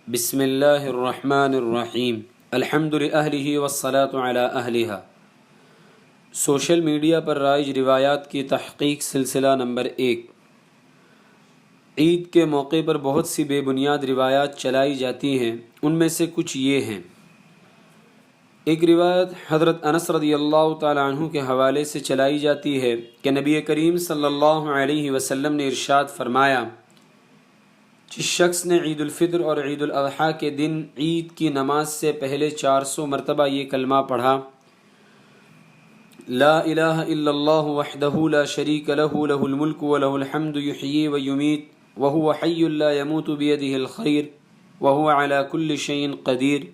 بسم اللہ الرحمن الرحیم الحمد للہ والصلاة علی اہلہا۔ سوشل میڈیا پر رائج روایات کی تحقیق سلسلہ نمبر 1۔ عید کے موقع پر بہت سی بے بنیاد روایات چلائی جاتی ہیں، ان میں سے کچھ یہ ہیں۔ ایک روایت حضرت انس رضی اللہ تعالی عنہ کے حوالے سے چلائی جاتی ہے کہ نبی کریم صلی اللہ علیہ وسلم نے ارشاد فرمایا، جس شخص نے عید الفطر اور عید الاضحیٰ کے دن عید کی نماز سے پہلے 400 مرتبہ یہ کلمہ پڑھا، لا الہ الا اللہ وحدہ لا شریک لہ لہ الملک ولہ الحمد یحیی ویمیت وہو حی لا یموت بیدہ الخیر وہو علی کل شیء قدیر،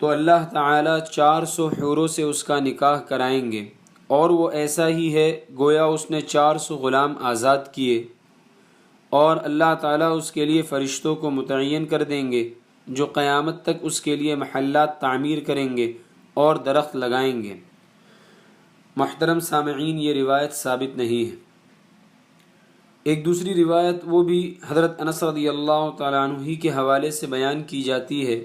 تو اللہ تعالی 400 حوروں سے اس کا نکاح کرائیں گے، اور وہ ایسا ہی ہے گویا اس نے 400 غلام آزاد کیے، اور اللہ تعالیٰ اس کے لیے فرشتوں کو متعین کر دیں گے جو قیامت تک اس کے لیے محلات تعمیر کریں گے اور درخت لگائیں گے۔ محترم سامعین، یہ روایت ثابت نہیں ہے۔ ایک دوسری روایت وہ بھی حضرت انس رضی اللہ تعالیٰ عنہ ہی کے حوالے سے بیان کی جاتی ہے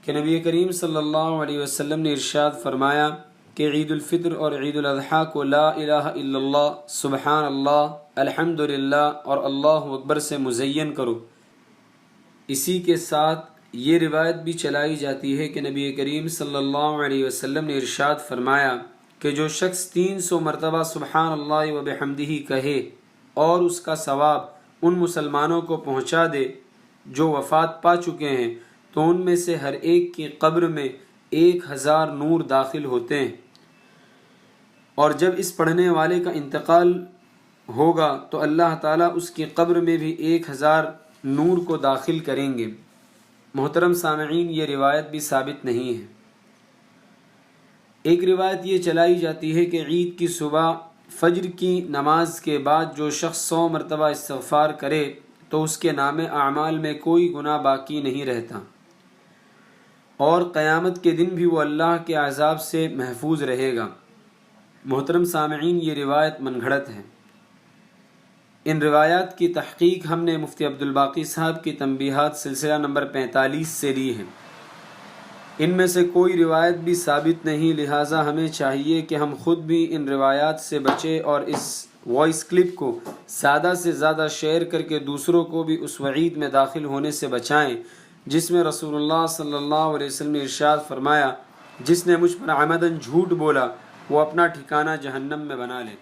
کہ نبی کریم صلی اللہ علیہ وسلم نے ارشاد فرمایا کہ عید الفطر اور عید الاضحیٰ کو لا الہ الا اللہ، سبحان اللہ، الحمدللہ اور اللہ اکبر سے مزین کرو۔ اسی کے ساتھ یہ روایت بھی چلائی جاتی ہے کہ نبی کریم صلی اللہ علیہ وسلم نے ارشاد فرمایا کہ جو شخص 300 مرتبہ سبحان اللہ و بحمدہ کہے اور اس کا ثواب ان مسلمانوں کو پہنچا دے جو وفات پا چکے ہیں، تو ان میں سے ہر ایک کی قبر میں 1000 نور داخل ہوتے ہیں، اور جب اس پڑھنے والے کا انتقال ہوگا تو اللہ تعالیٰ اس کی قبر میں بھی 1000 نور کو داخل کریں گے۔ محترم سامعین، یہ روایت بھی ثابت نہیں ہے۔ ایک روایت یہ چلائی جاتی ہے کہ عید کی صبح فجر کی نماز کے بعد جو شخص 100 مرتبہ استغفار کرے تو اس کے نام اعمال میں کوئی گناہ باقی نہیں رہتا، اور قیامت کے دن بھی وہ اللہ کے عذاب سے محفوظ رہے گا۔ محترم سامعین، یہ روایت من گھڑت ہے۔ ان روایات کی تحقیق ہم نے مفتی عبدالباقی صاحب کی تنبیہات سلسلہ نمبر 45 سے لی ہے۔ ان میں سے کوئی روایت بھی ثابت نہیں، لہٰذا ہمیں چاہیے کہ ہم خود بھی ان روایات سے بچیں اور اس وائس کلپ کو زیادہ سے زیادہ شیئر کر کے دوسروں کو بھی اس وعید میں داخل ہونے سے بچائیں جس میں رسول اللہ صلی اللہ علیہ وسلم نے ارشاد فرمایا، جس نے مجھ پر عمداً جھوٹ بولا وہ اپنا ٹھکانہ جہنم میں بنا لے۔